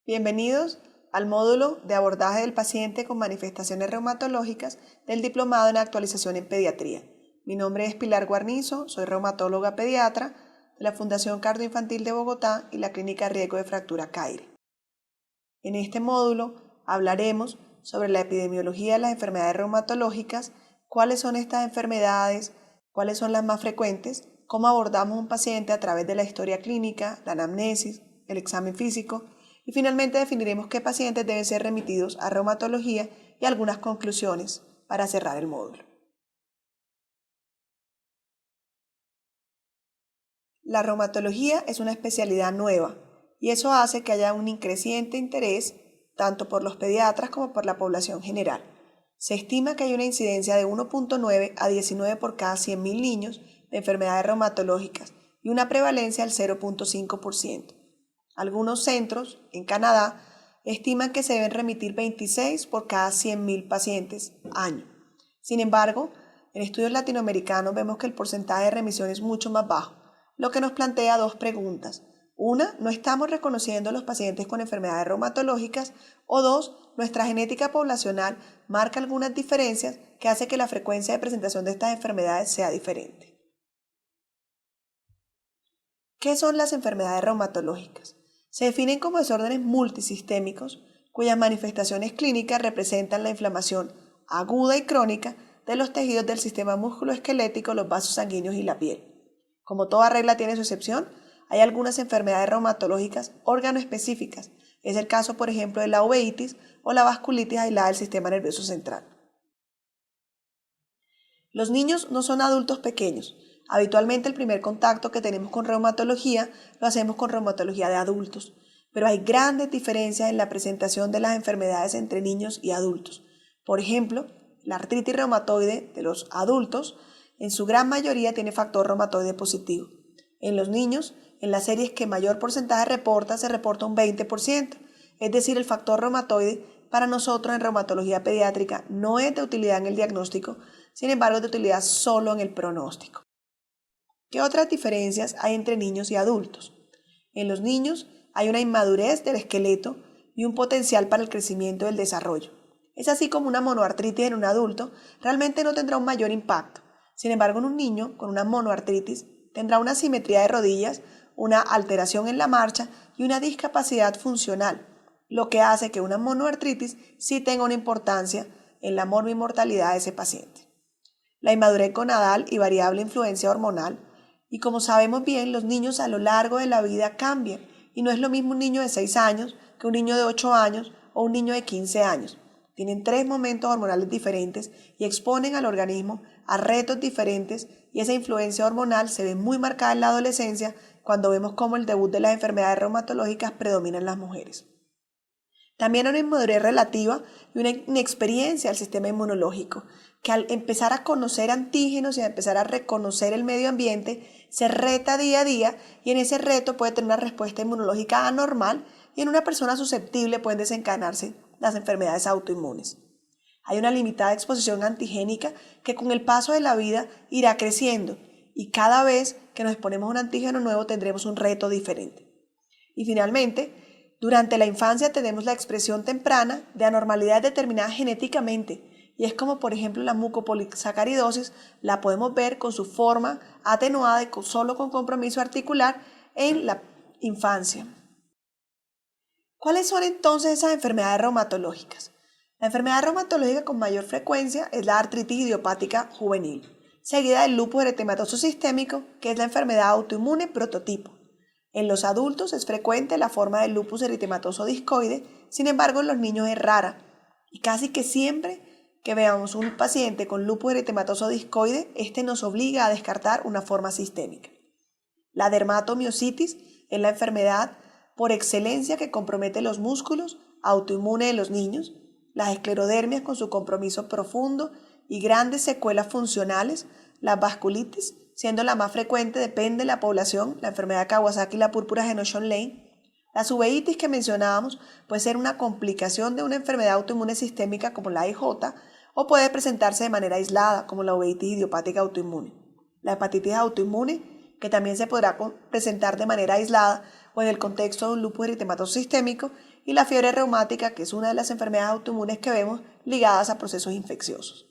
Bienvenidos al módulo de abordaje del paciente con manifestaciones reumatológicas del Diplomado en Actualización en Pediatría. Mi nombre es Pilar Guarnizo, soy reumatóloga pediatra de la Fundación Cardioinfantil de Bogotá y la Clínica Riesgo de Fractura CAIRE. En este módulo hablaremos sobre la epidemiología de las enfermedades reumatológicas, cuáles son estas enfermedades, cuáles son las más frecuentes, cómo abordamos un paciente a través de la historia clínica, la anamnesis, el examen físico y finalmente definiremos qué pacientes deben ser remitidos a reumatología y algunas conclusiones para cerrar el módulo. La reumatología es una especialidad nueva y eso hace que haya un creciente interés tanto por los pediatras como por la población general. Se estima que hay una incidencia de 1.9 a 19 por cada 100.000 niños de enfermedades reumatológicas y una prevalencia del 0.5%. Algunos centros en Canadá estiman que se deben remitir 26 por cada 100.000 pacientes año. Sin embargo, en estudios latinoamericanos vemos que el porcentaje de remisión es mucho más bajo, lo que nos plantea dos preguntas. Una, ¿no estamos reconociendo a los pacientes con enfermedades reumatológicas? O dos, ¿nuestra genética poblacional marca algunas diferencias que hace que la frecuencia de presentación de estas enfermedades sea diferente? ¿Qué son las enfermedades reumatológicas? Se definen como desórdenes multisistémicos cuyas manifestaciones clínicas representan la inflamación aguda y crónica de los tejidos del sistema musculoesquelético, los vasos sanguíneos y la piel. Como toda regla tiene su excepción, hay algunas enfermedades reumatológicas órgano-específicas. Es el caso, por ejemplo, de la uveitis o la vasculitis aislada del sistema nervioso central. Los niños no son adultos pequeños. Habitualmente el primer contacto que tenemos con reumatología lo hacemos con reumatología de adultos, pero hay grandes diferencias en la presentación de las enfermedades entre niños y adultos. Por ejemplo, la artritis reumatoide de los adultos en su gran mayoría tiene factor reumatoide positivo. En los niños, en las series que mayor porcentaje reporta, se reporta un 20%, es decir, el factor reumatoide para nosotros en reumatología pediátrica no es de utilidad en el diagnóstico, sin embargo es de utilidad solo en el pronóstico. ¿Qué otras diferencias hay entre niños y adultos? En los niños hay una inmadurez del esqueleto y un potencial para el crecimiento y el desarrollo. Es así como una monoartritis en un adulto realmente no tendrá un mayor impacto. Sin embargo, en un niño con una monoartritis tendrá una asimetría de rodillas, una alteración en la marcha y una discapacidad funcional, lo que hace que una monoartritis sí tenga una importancia en la morbimortalidad de ese paciente. La inmadurez gonadal y variable influencia hormonal. Y como sabemos bien, los niños a lo largo de la vida cambian y no es lo mismo un niño de 6 años que un niño de 8 años o un niño de 15 años. Tienen 3 momentos hormonales diferentes y exponen al organismo a retos diferentes y esa influencia hormonal se ve muy marcada en la adolescencia cuando vemos cómo el debut de las enfermedades reumatológicas predomina en las mujeres. También una inmadurez relativa y una inexperiencia del sistema inmunológico, que al empezar a conocer antígenos y a empezar a reconocer el medio ambiente, se reta día a día y en ese reto puede tener una respuesta inmunológica anormal y en una persona susceptible pueden desencadenarse las enfermedades autoinmunes. Hay una limitada exposición antigénica que con el paso de la vida irá creciendo y cada vez que nos exponemos a un antígeno nuevo tendremos un reto diferente. Y finalmente, durante la infancia tenemos la expresión temprana de anormalidades determinadas genéticamente y es como por ejemplo la mucopolisacaridosis, la podemos ver con su forma atenuada y solo con compromiso articular en la infancia. ¿Cuáles son entonces esas enfermedades reumatológicas? La enfermedad reumatológica con mayor frecuencia es la artritis idiopática juvenil, seguida del lupus eritematoso sistémico, que es la enfermedad autoinmune prototipo. En los adultos es frecuente la forma del lupus eritematoso discoide, sin embargo en los niños es rara. Y casi que siempre que veamos un paciente con lupus eritematoso discoide, este nos obliga a descartar una forma sistémica. La dermatomiositis es la enfermedad por excelencia que compromete los músculos autoinmunes de los niños, las esclerodermias con su compromiso profundo y grandes secuelas funcionales, las vasculitis, siendo la más frecuente, depende de la población, la enfermedad de Kawasaki y la púrpura Henoch-Lane. La uveitis que mencionábamos puede ser una complicación de una enfermedad autoinmune sistémica como la IJ o puede presentarse de manera aislada como la uveitis idiopática autoinmune. La hepatitis autoinmune, que también se podrá presentar de manera aislada o en el contexto de un lupus eritematoso sistémico, y la fiebre reumática, que es una de las enfermedades autoinmunes que vemos ligadas a procesos infecciosos.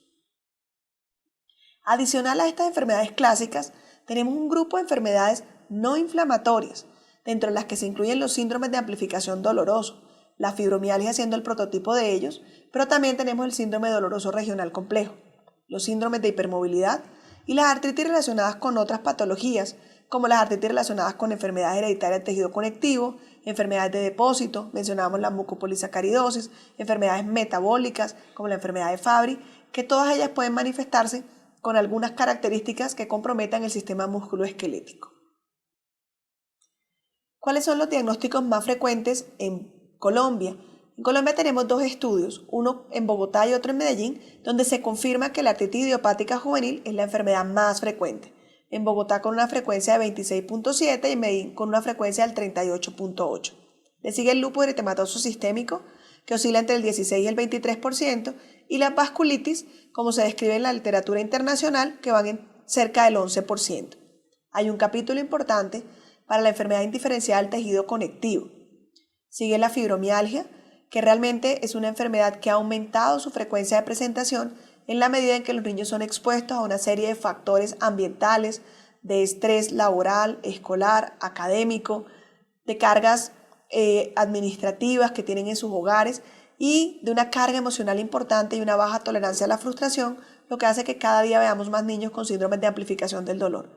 Adicional a estas enfermedades clásicas, tenemos un grupo de enfermedades no inflamatorias, dentro de las que se incluyen los síndromes de amplificación doloroso, la fibromialgia siendo el prototipo de ellos, pero también tenemos el síndrome doloroso regional complejo, los síndromes de hipermovilidad y las artritis relacionadas con otras patologías, como las artritis relacionadas con enfermedades hereditarias del tejido conectivo, enfermedades de depósito, mencionábamos la mucopolisacaridosis, enfermedades metabólicas, como la enfermedad de Fabry, que todas ellas pueden manifestarse con algunas características que comprometan el sistema musculoesquelético. ¿Cuáles son los diagnósticos más frecuentes en Colombia? En Colombia tenemos 2 estudios, uno en Bogotá y otro en Medellín, donde se confirma que la artritis idiopática juvenil es la enfermedad más frecuente. En Bogotá con una frecuencia de 26.7 y en Medellín con una frecuencia del 38.8. Le sigue el lupus eritematoso sistémico, que oscila entre el 16 y el 23%, y la vasculitis, como se describe en la literatura internacional, que van en cerca del 11%. Hay un capítulo importante para la enfermedad indiferenciada del tejido conectivo. Sigue la fibromialgia, que realmente es una enfermedad que ha aumentado su frecuencia de presentación en la medida en que los niños son expuestos a una serie de factores ambientales, de estrés laboral, escolar, académico, de cargas administrativas que tienen en sus hogares y de una carga emocional importante y una baja tolerancia a la frustración, lo que hace que cada día veamos más niños con síndromes de amplificación del dolor.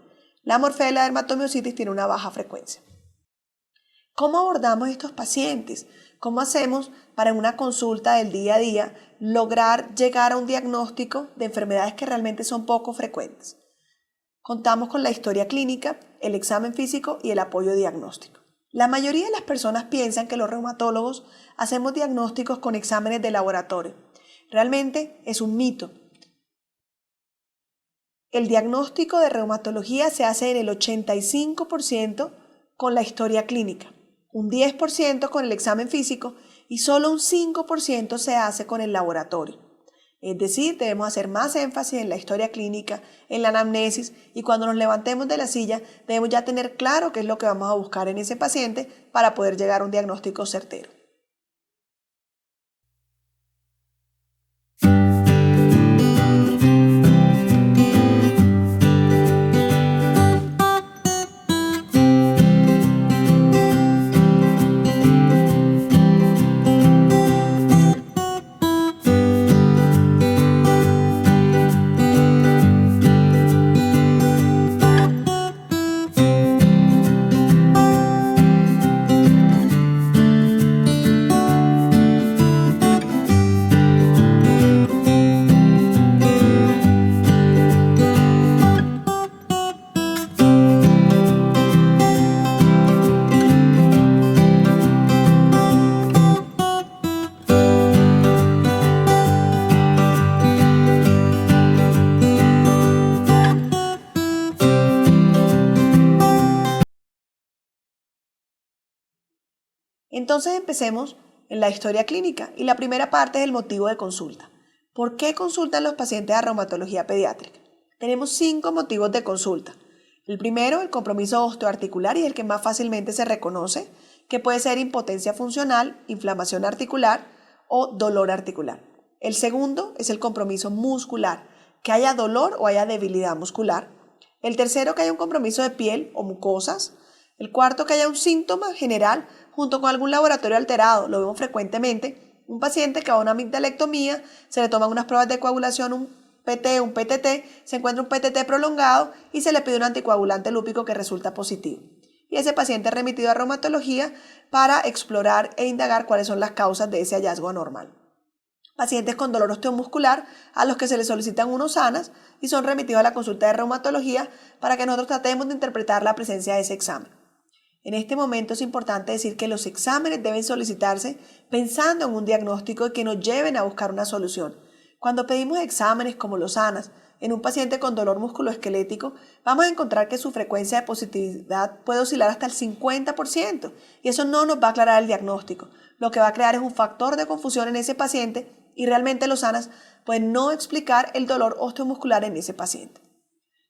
La morfea y la dermatomiositis tiene una baja frecuencia. ¿Cómo abordamos estos pacientes? ¿Cómo hacemos para en una consulta del día a día lograr llegar a un diagnóstico de enfermedades que realmente son poco frecuentes? Contamos con la historia clínica, el examen físico y el apoyo diagnóstico. La mayoría de las personas piensan que los reumatólogos hacemos diagnósticos con exámenes de laboratorio. Realmente es un mito. El diagnóstico de reumatología se hace en el 85% con la historia clínica, un 10% con el examen físico y solo un 5% se hace con el laboratorio. Es decir, debemos hacer más énfasis en la historia clínica, en la anamnesis, y cuando nos levantemos de la silla debemos ya tener claro qué es lo que vamos a buscar en ese paciente para poder llegar a un diagnóstico certero. Entonces empecemos en la historia clínica y la primera parte es el motivo de consulta. ¿Por qué consultan los pacientes a reumatología pediátrica? Tenemos 5 motivos de consulta. El primero, el compromiso osteoarticular, y es el que más fácilmente se reconoce, que puede ser impotencia funcional, inflamación articular o dolor articular. El segundo es el compromiso muscular, que haya dolor o haya debilidad muscular. El tercero, que haya un compromiso de piel o mucosas. El cuarto, que haya un síntoma general junto con algún laboratorio alterado. Lo vemos frecuentemente. Un paciente que va a una amigdalectomía, se le toman unas pruebas de coagulación, un PT, un PTT, se encuentra un PTT prolongado y se le pide un anticoagulante lúpico que resulta positivo. Y ese paciente es remitido a reumatología para explorar e indagar cuáles son las causas de ese hallazgo anormal. Pacientes con dolor osteomuscular a los que se les solicitan unos ANAS y son remitidos a la consulta de reumatología para que nosotros tratemos de interpretar la presencia de ese examen. En este momento es importante decir que los exámenes deben solicitarse pensando en un diagnóstico y que nos lleven a buscar una solución. Cuando pedimos exámenes como los ANAS en un paciente con dolor musculoesquelético, vamos a encontrar que su frecuencia de positividad puede oscilar hasta el 50% y eso no nos va a aclarar el diagnóstico. Lo que va a crear es un factor de confusión en ese paciente y realmente los ANAS pueden no explicar el dolor osteomuscular en ese paciente.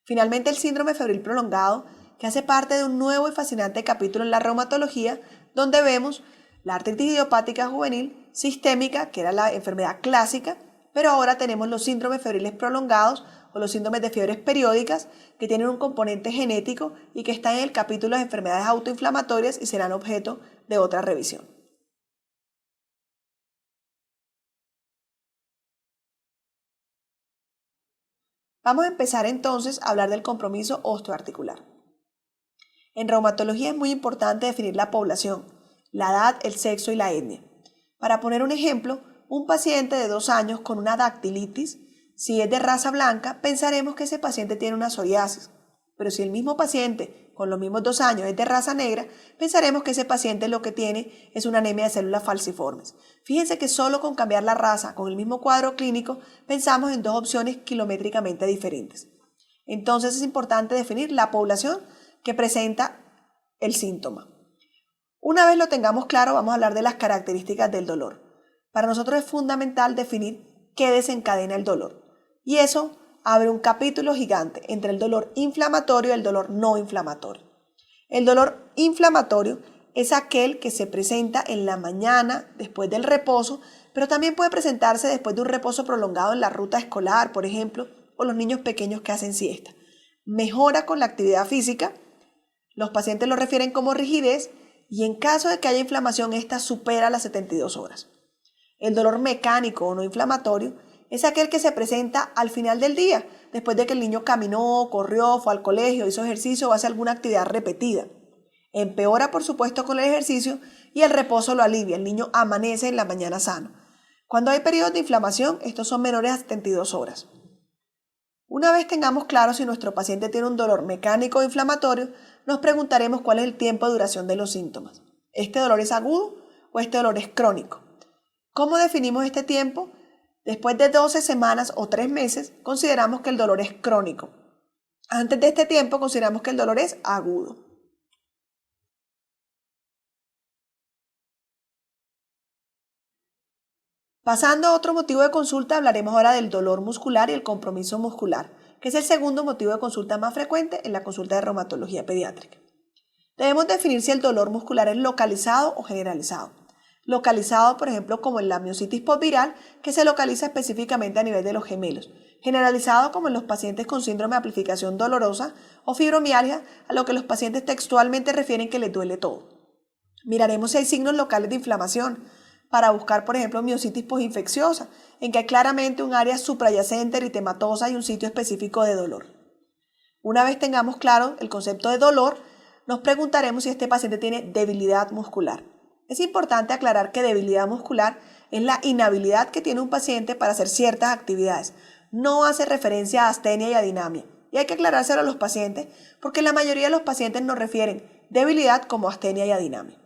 Finalmente, el síndrome febril prolongado que hace parte de un nuevo y fascinante capítulo en la reumatología, donde vemos la artritis idiopática juvenil sistémica, que era la enfermedad clásica, pero ahora tenemos los síndromes febriles prolongados o los síndromes de fiebres periódicas, que tienen un componente genético y que están en el capítulo de enfermedades autoinflamatorias y serán objeto de otra revisión. Vamos a empezar entonces a hablar del compromiso osteoarticular. En reumatología es muy importante definir la población, la edad, el sexo y la etnia. Para poner un ejemplo, un paciente de 2 años con una dactilitis, si es de raza blanca, pensaremos que ese paciente tiene una psoriasis. Pero si el mismo paciente con los mismos 2 años es de raza negra, pensaremos que ese paciente lo que tiene es una anemia de células falciformes. Fíjense que solo con cambiar la raza con el mismo cuadro clínico pensamos en 2 opciones kilométricamente diferentes. Entonces es importante definir la población que presenta el síntoma. Una vez lo tengamos claro, vamos a hablar de las características del dolor. Para nosotros es fundamental definir qué desencadena el dolor. Y eso abre un capítulo gigante entre el dolor inflamatorio y el dolor no inflamatorio. El dolor inflamatorio es aquel que se presenta en la mañana después del reposo, pero también puede presentarse después de un reposo prolongado en la ruta escolar, por ejemplo, o los niños pequeños que hacen siesta. Mejora con la actividad física, los pacientes lo refieren como rigidez y en caso de que haya inflamación, esta supera las 72 horas. El dolor mecánico o no inflamatorio es aquel que se presenta al final del día, después de que el niño caminó, corrió, fue al colegio, hizo ejercicio o hace alguna actividad repetida. Empeora, por supuesto, con el ejercicio y el reposo lo alivia. El niño amanece en la mañana sano. Cuando hay periodos de inflamación, estos son menores a 72 horas. Una vez tengamos claro si nuestro paciente tiene un dolor mecánico o inflamatorio, nos preguntaremos cuál es el tiempo de duración de los síntomas. ¿Este dolor es agudo o este dolor es crónico? ¿Cómo definimos este tiempo? Después de 12 semanas o 3 meses, consideramos que el dolor es crónico. Antes de este tiempo, consideramos que el dolor es agudo. Pasando a otro motivo de consulta, hablaremos ahora del dolor muscular y el compromiso muscular, que es el segundo motivo de consulta más frecuente en la consulta de reumatología pediátrica. Debemos definir si el dolor muscular es localizado o generalizado. Localizado, por ejemplo, como en la miositis postviral, que se localiza específicamente a nivel de los gemelos. Generalizado, como en los pacientes con síndrome de amplificación dolorosa o fibromialgia, a lo que los pacientes textualmente refieren que les duele todo. Miraremos si hay signos locales de inflamación, para buscar, por ejemplo, miositis postinfecciosa, en que hay claramente un área suprayacente eritematosa y un sitio específico de dolor. Una vez tengamos claro el concepto de dolor, nos preguntaremos si este paciente tiene debilidad muscular. Es importante aclarar que debilidad muscular es la inhabilidad que tiene un paciente para hacer ciertas actividades. No hace referencia a astenia y a dinamia. Y hay que aclarárselo a los pacientes porque la mayoría de los pacientes nos refieren debilidad como astenia y adinamia.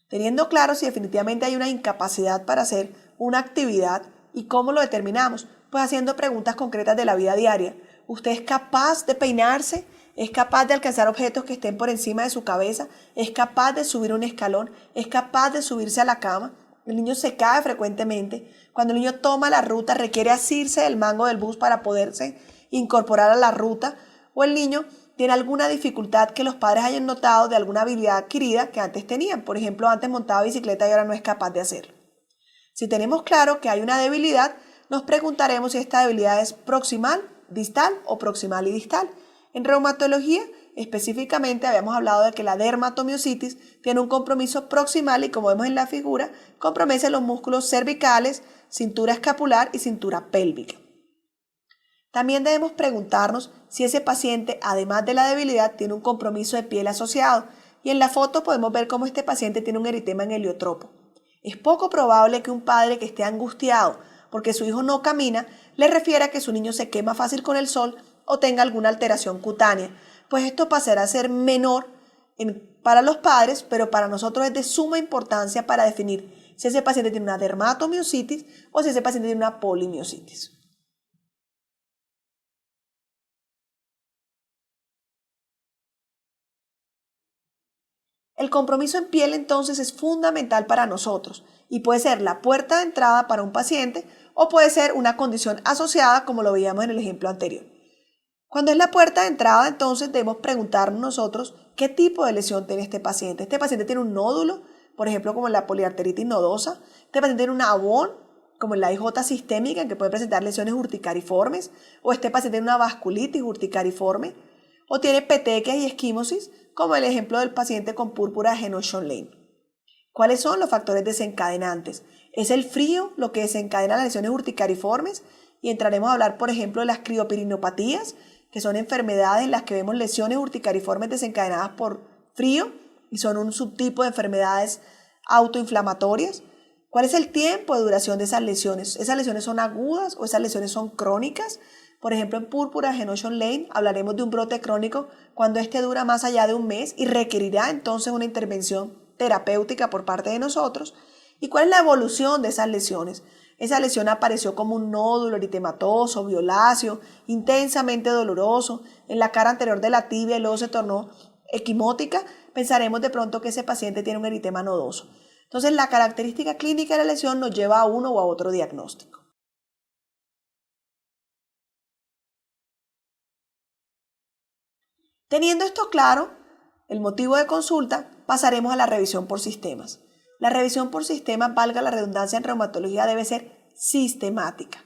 Teniendo claro si definitivamente hay una incapacidad para hacer una actividad y cómo lo determinamos, pues haciendo preguntas concretas de la vida diaria. ¿Usted es capaz de peinarse? ¿Es capaz de alcanzar objetos que estén por encima de su cabeza? ¿Es capaz de subir un escalón? ¿Es capaz de subirse a la cama? El niño se cae frecuentemente. Cuando el niño toma la ruta, requiere asirse del mango del bus para poderse incorporar a la ruta, o el niño tiene alguna dificultad que los padres hayan notado de alguna habilidad adquirida que antes tenían. Por ejemplo, antes montaba bicicleta y ahora no es capaz de hacerlo. Si tenemos claro que hay una debilidad, nos preguntaremos si esta debilidad es proximal, distal o proximal y distal. En reumatología, específicamente, habíamos hablado de que la dermatomiositis tiene un compromiso proximal y, como vemos en la figura, compromete los músculos cervicales, cintura escapular y cintura pélvica. También debemos preguntarnos si ese paciente, además de la debilidad, tiene un compromiso de piel asociado. Y en la foto podemos ver cómo este paciente tiene un eritema en heliotropo. Es poco probable que un padre que esté angustiado porque su hijo no camina le refiera que su niño se quema fácil con el sol o tenga alguna alteración cutánea, pues esto pasará a ser menor para los padres, pero para nosotros es de suma importancia para definir si ese paciente tiene una dermatomiositis o si ese paciente tiene una polimiositis. El compromiso en piel entonces es fundamental para nosotros y puede ser la puerta de entrada para un paciente o puede ser una condición asociada como lo veíamos en el ejemplo anterior. Cuando es la puerta de entrada, entonces debemos preguntarnos nosotros qué tipo de lesión tiene este paciente. Este paciente tiene un nódulo, por ejemplo, como la poliarteritis nodosa. Este paciente tiene un abón, como la IJ sistémica, que puede presentar lesiones urticariformes. O este paciente tiene una vasculitis urticariforme. O tiene petequias y esquimosis, como el ejemplo del paciente con púrpura de Henoch-Schönlein. ¿Cuáles son los factores desencadenantes? Es el frío lo que desencadena las lesiones urticariformes y entraremos a hablar, por ejemplo, de las criopirinopatía, que son enfermedades en las que vemos lesiones urticariformes desencadenadas por frío y son un subtipo de enfermedades autoinflamatorias. ¿Cuál es el tiempo de duración de esas lesiones? ¿Esas lesiones son agudas o esas lesiones son crónicas? Por ejemplo, en púrpura de Henoch-Schönlein hablaremos de un brote crónico cuando este dura más allá de un mes y requerirá entonces una intervención terapéutica por parte de nosotros. ¿Y cuál es la evolución de esas lesiones? Esa lesión apareció como un nódulo eritematoso, violáceo, intensamente doloroso. En la cara anterior de la tibia y luego se tornó equimótica. Pensaremos de pronto que ese paciente tiene un eritema nodoso. Entonces, la característica clínica de la lesión nos lleva a uno o a otro diagnóstico. Teniendo esto claro, el motivo de consulta, pasaremos a la revisión por sistemas. La revisión por sistemas, valga la redundancia en reumatología, debe ser sistemática.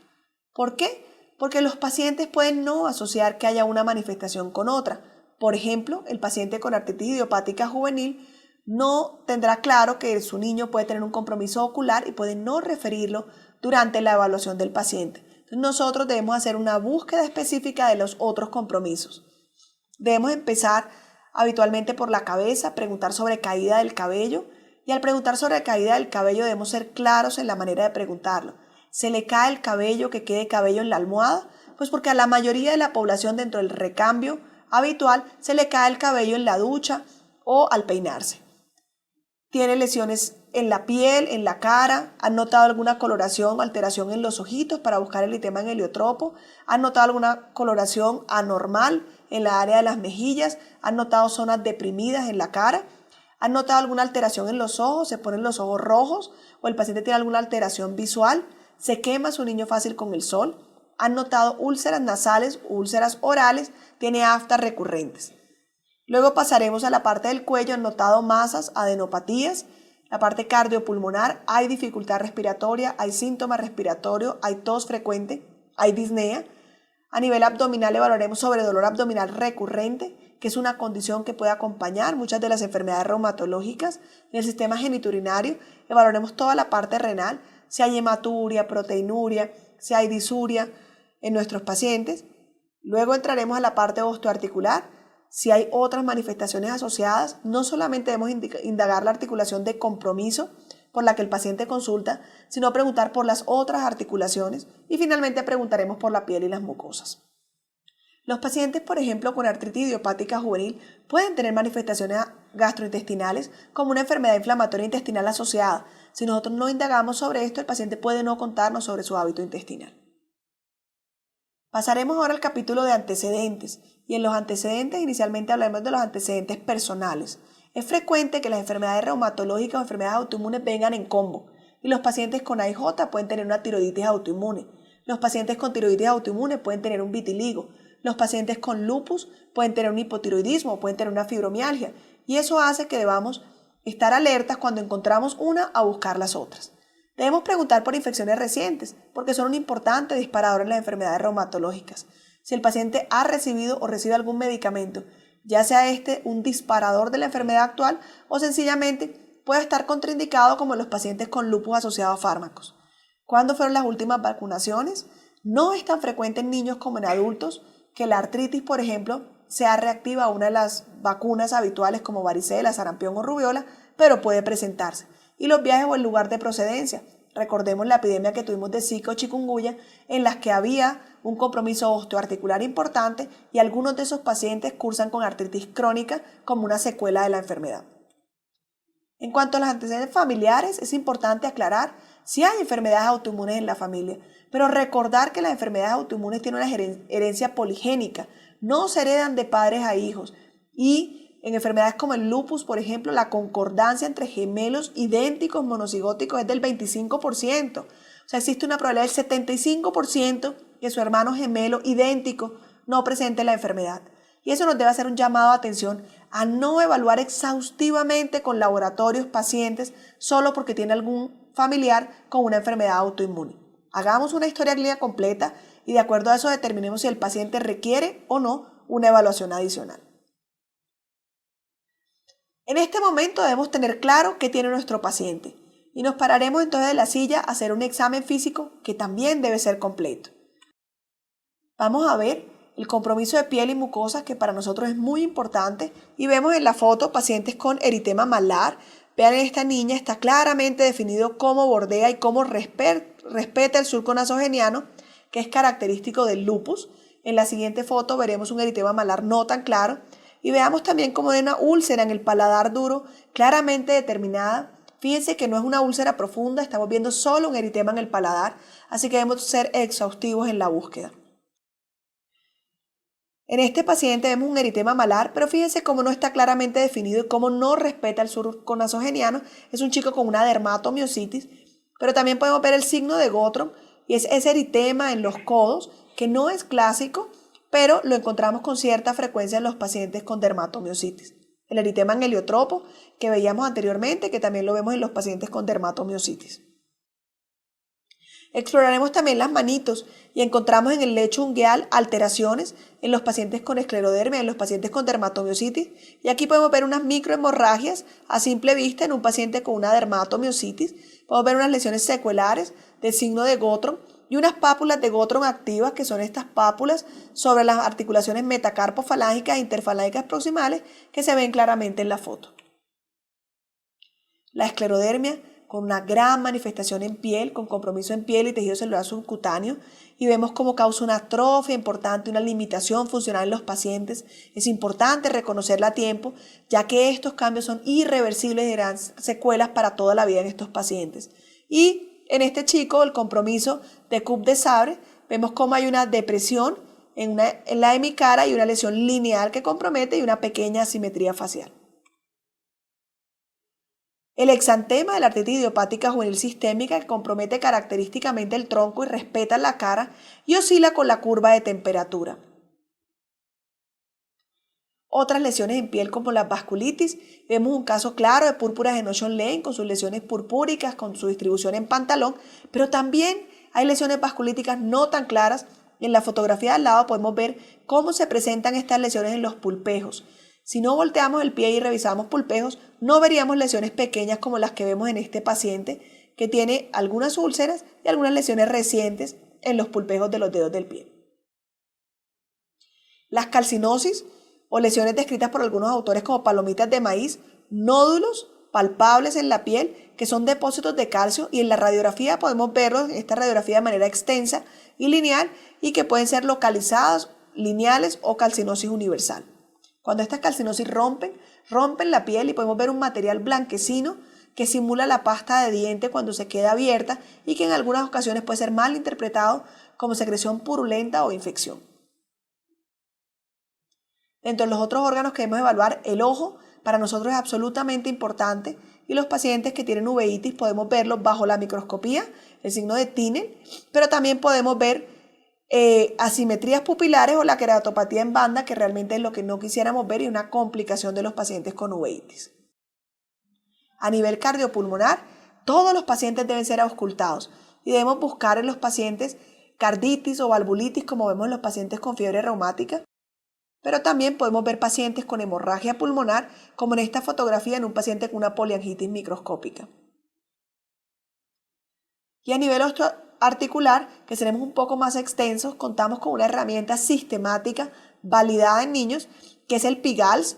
¿Por qué? Porque los pacientes pueden no asociar que haya una manifestación con otra. Por ejemplo, el paciente con artritis idiopática juvenil no tendrá claro que su niño puede tener un compromiso ocular y puede no referirlo durante la evaluación del paciente. Entonces, nosotros debemos hacer una búsqueda específica de los otros compromisos. Debemos empezar habitualmente por la cabeza, preguntar sobre caída del cabello, y al preguntar sobre caída del cabello debemos ser claros en la manera de preguntarlo. ¿Se le cae el cabello, que quede cabello en la almohada? Pues porque a la mayoría de la población dentro del recambio habitual se le cae el cabello en la ducha o al peinarse. ¿Tiene lesiones en la piel, en la cara? ¿Han notado alguna coloración o alteración en los ojitos para buscar el eritema en heliotropo? ¿Han notado alguna coloración anormal en la área de las mejillas? ¿Han notado zonas deprimidas en la cara? ¿Han notado alguna alteración en los ojos? ¿Se ponen los ojos rojos? ¿O el paciente tiene alguna alteración visual? ¿Se quema su niño fácil con el sol? ¿Han notado úlceras nasales, úlceras orales? ¿Tiene aftas recurrentes? Luego pasaremos a la parte del cuello. ¿Han notado masas, adenopatías? La parte cardiopulmonar, hay dificultad respiratoria, hay síntomas respiratorios, hay tos frecuente, hay disnea. A nivel abdominal evaluaremos sobre dolor abdominal recurrente, que es una condición que puede acompañar muchas de las enfermedades reumatológicas. En el sistema genitourinario evaluaremos toda la parte renal, si hay hematuria, proteinuria, si hay disuria en nuestros pacientes. Luego entraremos a la parte osteoarticular, si hay otras manifestaciones asociadas. No solamente debemos indagar la articulación de compromiso por la que el paciente consulta, sino preguntar por las otras articulaciones y finalmente preguntaremos por la piel y las mucosas. Los pacientes, por ejemplo, con artritis idiopática juvenil pueden tener manifestaciones gastrointestinales como una enfermedad inflamatoria intestinal asociada. Si nosotros no indagamos sobre esto, el paciente puede no contarnos sobre su hábito intestinal. Pasaremos ahora al capítulo de antecedentes, y en los antecedentes inicialmente hablamos de los antecedentes personales. Es frecuente que las enfermedades reumatológicas o enfermedades autoinmunes vengan en combo, y los pacientes con AIJ pueden tener una tiroiditis autoinmune. Los pacientes con tiroiditis autoinmune pueden tener un vitiligo. Los pacientes con lupus pueden tener un hipotiroidismo, pueden tener una fibromialgia, y eso hace que debamos estar alertas cuando encontramos una a buscar las otras. Debemos preguntar por infecciones recientes, porque son un importante disparador en las enfermedades reumatológicas. Si el paciente ha recibido o recibe algún medicamento, ya sea este un disparador de la enfermedad actual o sencillamente puede estar contraindicado, como en los pacientes con lupus asociado a fármacos. ¿Cuándo fueron las últimas vacunaciones? No es tan frecuente en niños como en adultos que la artritis, por ejemplo, sea reactiva a una de las vacunas habituales como varicela, sarampión o rubiola, pero puede presentarse. Y los viajes o el lugar de procedencia. Recordemos la epidemia que tuvimos de Zika o chikungunya, en las que había un compromiso osteoarticular importante y algunos de esos pacientes cursan con artritis crónica como una secuela de la enfermedad. En cuanto a los antecedentes familiares, es importante aclarar si hay enfermedades autoinmunes en la familia, pero recordar que las enfermedades autoinmunes tienen una herencia poligénica, no se heredan de padres a hijos, y en enfermedades como el lupus, por ejemplo, la concordancia entre gemelos idénticos monocigóticos es del 25%. O sea, existe una probabilidad del 75% que su hermano gemelo idéntico no presente la enfermedad. Y eso nos debe hacer un llamado de atención a no evaluar exhaustivamente con laboratorios pacientes solo porque tiene algún familiar con una enfermedad autoinmune. Hagamos una historia clínica completa y de acuerdo a eso determinemos si el paciente requiere o no una evaluación adicional. En este momento debemos tener claro qué tiene nuestro paciente y nos pararemos entonces de la silla a hacer un examen físico que también debe ser completo. Vamos a ver el compromiso de piel y mucosas, que para nosotros es muy importante, y vemos en la foto pacientes con eritema malar. Vean, en esta niña está claramente definido cómo bordea y cómo respeta el surco nasogeniano, que es característico del lupus. En la siguiente foto veremos un eritema malar no tan claro y veamos también cómo hay una úlcera en el paladar duro claramente determinada. Fíjense que no es una úlcera profunda, estamos viendo solo un eritema en el paladar, así que debemos ser exhaustivos en la búsqueda. En este paciente vemos un eritema malar, pero fíjense cómo no está claramente definido y cómo no respeta el surco nasogeniano. Es un chico con una dermatomiositis, pero también podemos ver el signo de Gottron y es ese eritema en los codos que no es clásico, pero lo encontramos con cierta frecuencia en los pacientes con dermatomiositis. El eritema en heliotropo que veíamos anteriormente, que también lo vemos en los pacientes con dermatomiositis. Exploraremos también las manitos y encontramos en el lecho ungueal alteraciones en los pacientes con esclerodermia, en los pacientes con dermatomiositis. Y aquí podemos ver unas microhemorragias a simple vista en un paciente con una dermatomiositis. Podemos ver unas lesiones secuelares del signo de Gottron y unas pápulas de Gottron activas, que son estas pápulas sobre las articulaciones metacarpofalángicas e interfalángicas proximales que se ven claramente en la foto. La esclerodermia con una gran manifestación en piel, con compromiso en piel y tejido celular subcutáneo, y vemos cómo causa una atrofia importante, una limitación funcional en los pacientes. Es importante reconocerla a tiempo, ya que estos cambios son irreversibles y generan secuelas para toda la vida en estos pacientes. Y en este chico, el compromiso de Coupe de Sabre, vemos cómo hay una depresión en la hemicara y una lesión lineal que compromete y una pequeña asimetría facial. El exantema de la artritis idiopática juvenil sistémica, que compromete característicamente el tronco y respeta la cara y oscila con la curva de temperatura. Otras lesiones en piel como la vasculitis, vemos un caso claro de púrpura de Notion Lane con sus lesiones purpúricas, con su distribución en pantalón, pero también hay lesiones vasculíticas no tan claras. En la fotografía de al lado podemos ver cómo se presentan estas lesiones en los pulpejos. Si no volteamos el pie y revisamos pulpejos, no veríamos lesiones pequeñas como las que vemos en este paciente, que tiene algunas úlceras y algunas lesiones recientes en los pulpejos de los dedos del pie. Las calcinosis o lesiones descritas por algunos autores como palomitas de maíz, nódulos palpables en la piel que son depósitos de calcio, y en la radiografía podemos verlos en esta radiografía de manera extensa y lineal, y que pueden ser localizados, lineales o calcinosis universal. Cuando estas calcinosis rompen la piel y podemos ver un material blanquecino que simula la pasta de diente cuando se queda abierta y que en algunas ocasiones puede ser mal interpretado como secreción purulenta o infección. Dentro de los otros órganos que debemos evaluar, el ojo para nosotros es absolutamente importante, y los pacientes que tienen uveitis podemos verlos bajo la microscopía, el signo de Tinel, pero también podemos ver asimetrías pupilares o la queratopatía en banda, que realmente es lo que no quisiéramos ver y una complicación de los pacientes con uveitis. A nivel cardiopulmonar, todos los pacientes deben ser auscultados y debemos buscar en los pacientes carditis o valvulitis, como vemos en los pacientes con fiebre reumática, pero también podemos ver pacientes con hemorragia pulmonar, como en esta fotografía en un paciente con una poliangitis microscópica. Y a nivel articular, que seremos un poco más extensos, contamos con una herramienta sistemática validada en niños, que es el PIGALS.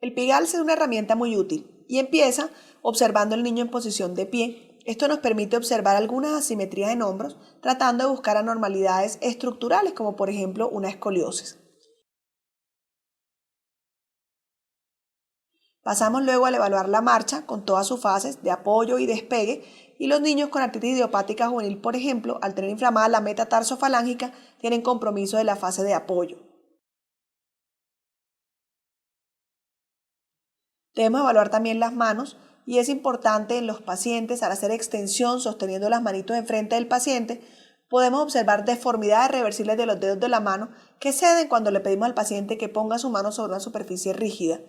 El PIGALS es una herramienta muy útil y empieza observando al niño en posición de pie. Esto nos permite observar algunas asimetrías en hombros, tratando de buscar anormalidades estructurales, como por ejemplo una escoliosis. Pasamos luego al evaluar la marcha con todas sus fases de apoyo y despegue, y los niños con artritis idiopática juvenil, por ejemplo, al tener inflamada la metatarsofalangica, tienen compromiso de la fase de apoyo. Debemos evaluar también las manos y es importante en los pacientes al hacer extensión sosteniendo las manitos enfrente del paciente, podemos observar deformidades reversibles de los dedos de la mano que ceden cuando le pedimos al paciente que ponga su mano sobre una superficie rígida.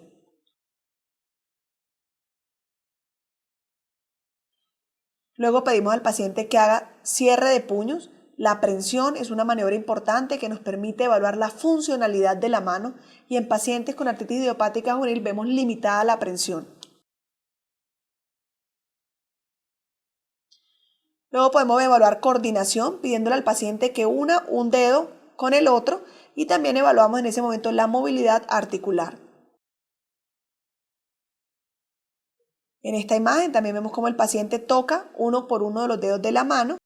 Luego pedimos al paciente que haga cierre de puños. La prensión es una maniobra importante que nos permite evaluar la funcionalidad de la mano y en pacientes con artritis idiopática juvenil vemos limitada la prensión. Luego podemos evaluar coordinación pidiéndole al paciente que una un dedo con el otro y también evaluamos en ese momento la movilidad articular. En esta imagen también vemos cómo el paciente toca uno por uno de los dedos de la mano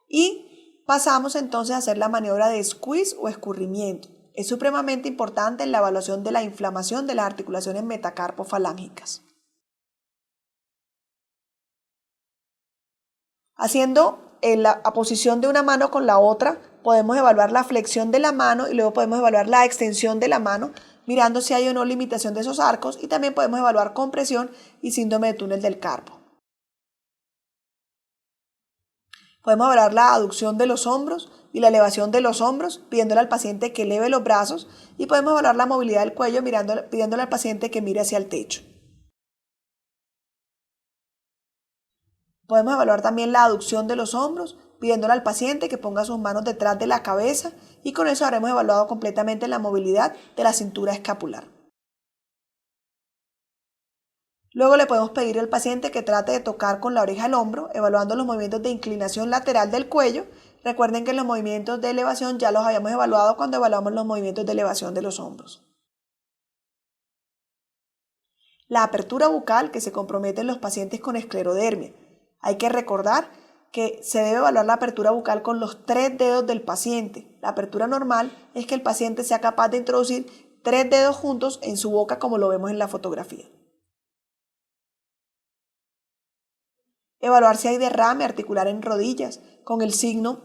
y pasamos entonces a hacer la maniobra de squeeze o escurrimiento. Es supremamente importante en la evaluación de la inflamación de las articulaciones metacarpofalángicas. Haciendo la aposición de una mano con la otra, podemos evaluar la flexión de la mano y luego podemos evaluar la extensión de la mano, mirando si hay o no limitación de esos arcos y también podemos evaluar compresión y síndrome de túnel del carpo. Podemos evaluar la aducción de los hombros y la elevación de los hombros, pidiéndole al paciente que eleve los brazos y podemos evaluar la movilidad del cuello pidiéndole al paciente que mire hacia el techo. Podemos evaluar también la aducción de los hombros, pidiéndole al paciente que ponga sus manos detrás de la cabeza y con eso habremos evaluado completamente la movilidad de la cintura escapular. Luego le podemos pedir al paciente que trate de tocar con la oreja el hombro, evaluando los movimientos de inclinación lateral del cuello. Recuerden que los movimientos de elevación ya los habíamos evaluado cuando evaluamos los movimientos de elevación de los hombros. La apertura bucal que se compromete en los pacientes con esclerodermia. Hay que recordar que se debe evaluar la apertura bucal con los 3 dedos del paciente. La apertura normal es que el paciente sea capaz de introducir 3 dedos juntos en su boca como lo vemos en la fotografía. Evaluar si hay derrame articular en rodillas con el signo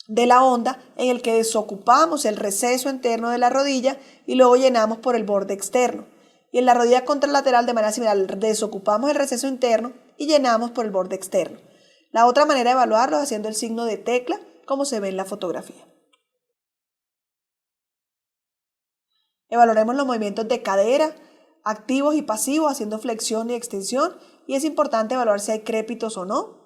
de la onda en el que desocupamos el receso interno de la rodilla y luego llenamos por el borde externo. Y en la rodilla contralateral de manera similar desocupamos el receso interno y llenamos por el borde externo. La otra manera de evaluarlo es haciendo el signo de tecla como se ve en la fotografía. Evaluaremos los movimientos de cadera, activos y pasivos, haciendo flexión y extensión, y es importante evaluar si hay crépitos o no.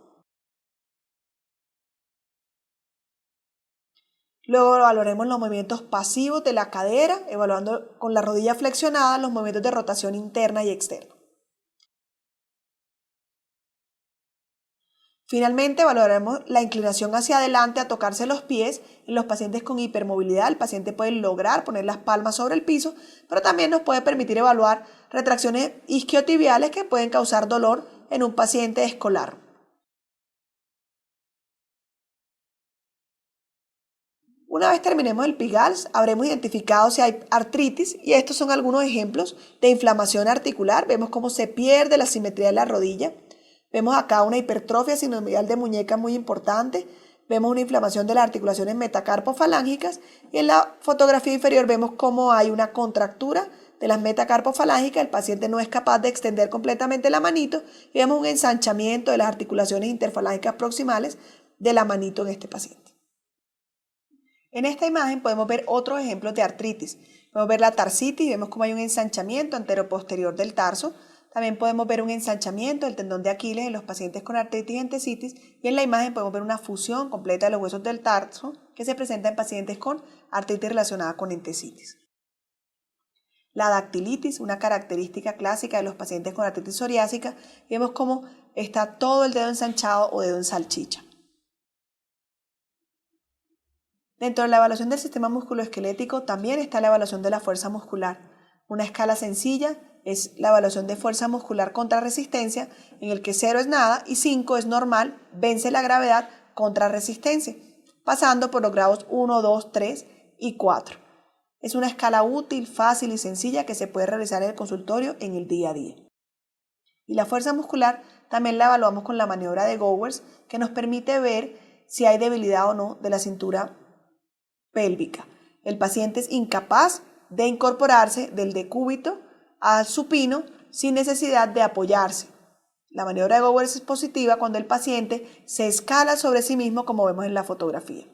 Luego evaluaremos los movimientos pasivos de la cadera, evaluando con la rodilla flexionada los movimientos de rotación interna y externa. Finalmente, evaluaremos la inclinación hacia adelante a tocarse los pies. En los pacientes con hipermovilidad, el paciente puede lograr poner las palmas sobre el piso, pero también nos puede permitir evaluar retracciones isquiotibiales que pueden causar dolor en un paciente escolar. Una vez terminemos el PIGALS, habremos identificado si hay artritis y estos son algunos ejemplos de inflamación articular. Vemos cómo se pierde la simetría de la rodilla. Vemos acá una hipertrofia sinovial de muñeca muy importante. Vemos una inflamación de las articulaciones metacarpofalángicas y en la fotografía inferior vemos cómo hay una contractura de las metacarpofalángicas. El paciente no es capaz de extender completamente la manito y vemos un ensanchamiento de las articulaciones interfalángicas proximales de la manito en este paciente. En esta imagen podemos ver otros ejemplos de artritis. Podemos ver la tarsitis, vemos cómo hay un ensanchamiento anteroposterior del tarso. También podemos ver un ensanchamiento del tendón de Aquiles en los pacientes con artritis y entesitis. Y en la imagen podemos ver una fusión completa de los huesos del tarso que se presenta en pacientes con artritis relacionada con entesitis. La dactilitis, una característica clásica de los pacientes con artritis psoriásica. Vemos cómo está todo el dedo ensanchado o dedo en salchicha. Dentro de la evaluación del sistema musculoesquelético también está la evaluación de la fuerza muscular. Una escala sencilla es la evaluación de fuerza muscular contra resistencia, en el que 0 es nada y 5 es normal, vence la gravedad contra resistencia, pasando por los grados 1, 2, 3 y 4. Es una escala útil, fácil y sencilla que se puede realizar en el consultorio en el día a día. Y la fuerza muscular también la evaluamos con la maniobra de Gowers, que nos permite ver si hay debilidad o no de la cintura pélvica. El paciente es incapaz de incorporarse del decúbito al supino sin necesidad de apoyarse. La maniobra de Gowers es positiva cuando el paciente se escala sobre sí mismo, como vemos en la fotografía.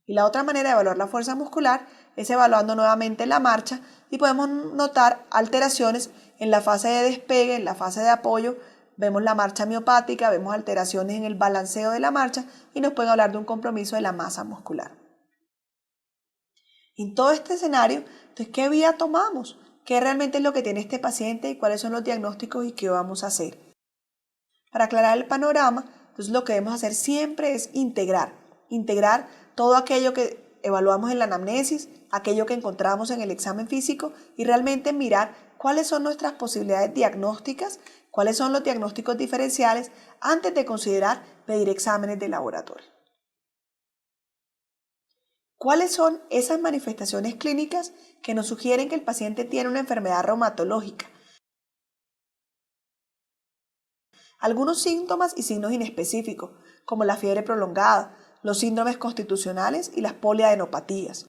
Y la otra manera de evaluar la fuerza muscular es evaluando nuevamente la marcha y podemos notar alteraciones en la fase de despegue, en la fase de apoyo. Vemos la marcha miopática, vemos alteraciones en el balanceo de la marcha y nos pueden hablar de un compromiso de la masa muscular. En todo este escenario, entonces, ¿qué vía tomamos? ¿Qué realmente es lo que tiene este paciente y cuáles son los diagnósticos y qué vamos a hacer? Para aclarar el panorama, entonces lo que debemos hacer siempre es integrar todo aquello que evaluamos en la anamnesis, aquello que encontramos en el examen físico y realmente mirar cuáles son nuestras posibilidades diagnósticas, cuáles son los diagnósticos diferenciales antes de considerar pedir exámenes de laboratorio. ¿Cuáles son esas manifestaciones clínicas que nos sugieren que el paciente tiene una enfermedad reumatológica? Algunos síntomas y signos inespecíficos, como la fiebre prolongada, los síndromes constitucionales y las poliadenopatías.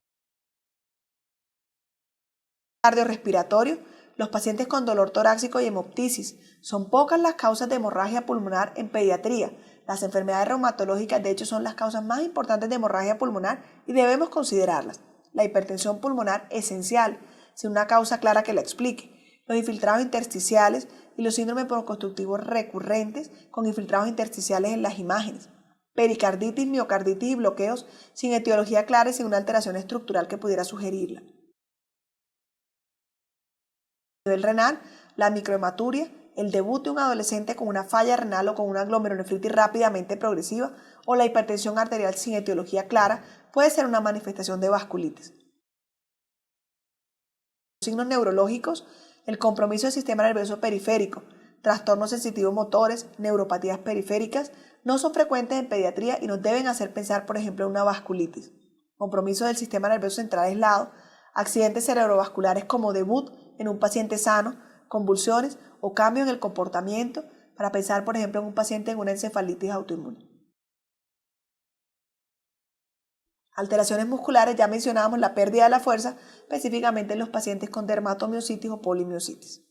Cardiorrespiratorio, los pacientes con dolor torácico y hemoptisis. Son pocas las causas de hemorragia pulmonar en pediatría. Las enfermedades reumatológicas, de hecho, son las causas más importantes de hemorragia pulmonar y debemos considerarlas. La hipertensión pulmonar esencial, sin una causa clara que la explique. Los infiltrados intersticiales y los síndromes broncoconstrictivos recurrentes con infiltrados intersticiales en las imágenes. Pericarditis, miocarditis y bloqueos sin etiología clara y sin una alteración estructural que pudiera sugerirla. A nivel renal, la microhematuria, el debut de un adolescente con una falla renal o con una glomerulonefritis rápidamente progresiva o la hipertensión arterial sin etiología clara puede ser una manifestación de vasculitis. Signos neurológicos, el compromiso del sistema nervioso periférico, trastornos sensitivos motores, neuropatías periféricas, no son frecuentes en pediatría y nos deben hacer pensar, por ejemplo, en una vasculitis. Compromiso del sistema nervioso central aislado, accidentes cerebrovasculares como debut en un paciente sano, convulsiones o cambio en el comportamiento, para pensar, por ejemplo, en un paciente en una encefalitis autoinmune. Alteraciones musculares, ya mencionábamos la pérdida de la fuerza, específicamente en los pacientes con dermatomiositis o polimiositis.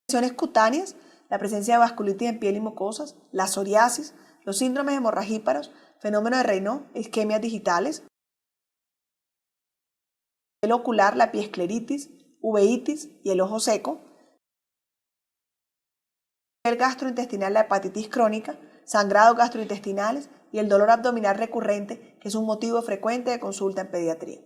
Lesiones cutáneas, la presencia de vasculitis en piel y mucosas, la psoriasis, los síndromes hemorragíparos, fenómeno de Raynaud, isquemias digitales, el ocular, la piescleritis, uveitis y el ojo seco, el gastrointestinal, la hepatitis crónica, sangrados gastrointestinales y el dolor abdominal recurrente, que es un motivo frecuente de consulta en pediatría.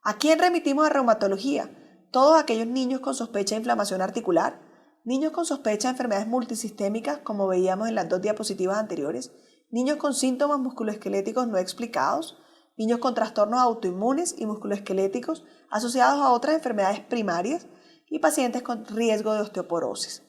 ¿A quién remitimos a reumatología? Todos aquellos niños con sospecha de inflamación articular, niños con sospecha de enfermedades multisistémicas, como veíamos en las dos diapositivas anteriores, niños con síntomas musculoesqueléticos no explicados, niños con trastornos autoinmunes y musculoesqueléticos asociados a otras enfermedades primarias y pacientes con riesgo de osteoporosis.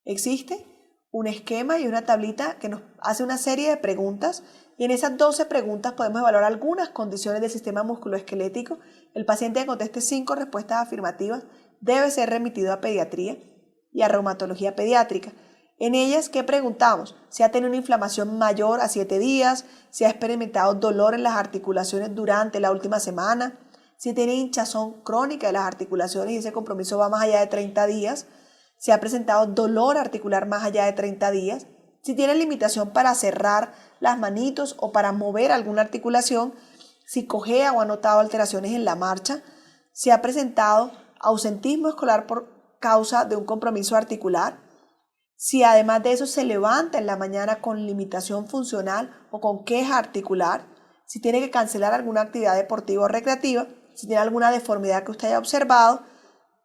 Existe un esquema y una tablita que nos hace una serie de preguntas y en esas 12 preguntas podemos evaluar algunas condiciones del sistema musculoesquelético. El paciente que conteste 5 respuestas afirmativas debe ser remitido a pediatría y a reumatología pediátrica. En ellas, ¿qué preguntamos? Si ha tenido una inflamación mayor a 7 días, si ha experimentado dolor en las articulaciones durante la última semana, si tiene hinchazón crónica de las articulaciones y ese compromiso va más allá de 30 días, si ha presentado dolor articular más allá de 30 días, si tiene limitación para cerrar las manitos o para mover alguna articulación, si cojea o ha notado alteraciones en la marcha, si ha presentado ausentismo escolar por causa de un compromiso articular, si además de eso se levanta en la mañana con limitación funcional o con queja articular, si tiene que cancelar alguna actividad deportiva o recreativa, si tiene alguna deformidad que usted haya observado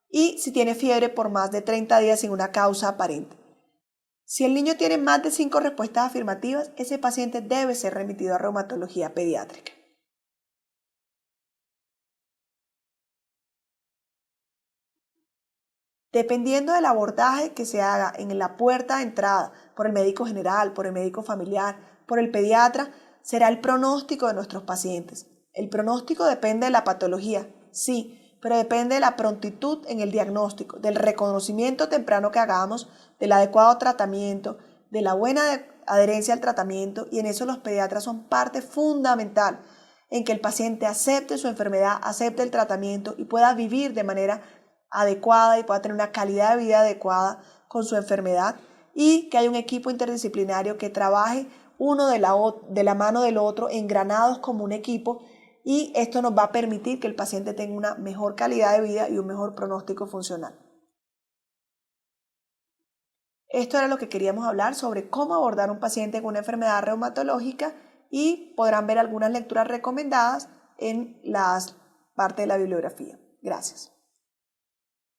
y si tiene fiebre por más de 30 días sin una causa aparente. Si el niño tiene más de 5 respuestas afirmativas, ese paciente debe ser remitido a reumatología pediátrica. Dependiendo del abordaje que se haga en la puerta de entrada por el médico general, por el médico familiar, por el pediatra, será el pronóstico de nuestros pacientes. El pronóstico depende de la patología, sí, pero depende de la prontitud en el diagnóstico, del reconocimiento temprano que hagamos, del adecuado tratamiento, de la buena adherencia al tratamiento, y en eso los pediatras son parte fundamental en que el paciente acepte su enfermedad, acepte el tratamiento y pueda vivir de manera adecuada y pueda tener una calidad de vida adecuada con su enfermedad, y que haya un equipo interdisciplinario que trabaje uno de la mano del otro, engranados como un equipo, y esto nos va a permitir que el paciente tenga una mejor calidad de vida y un mejor pronóstico funcional. Esto era lo que queríamos hablar sobre cómo abordar un paciente con una enfermedad reumatológica, y podrán ver algunas lecturas recomendadas en las partes de la bibliografía. Gracias.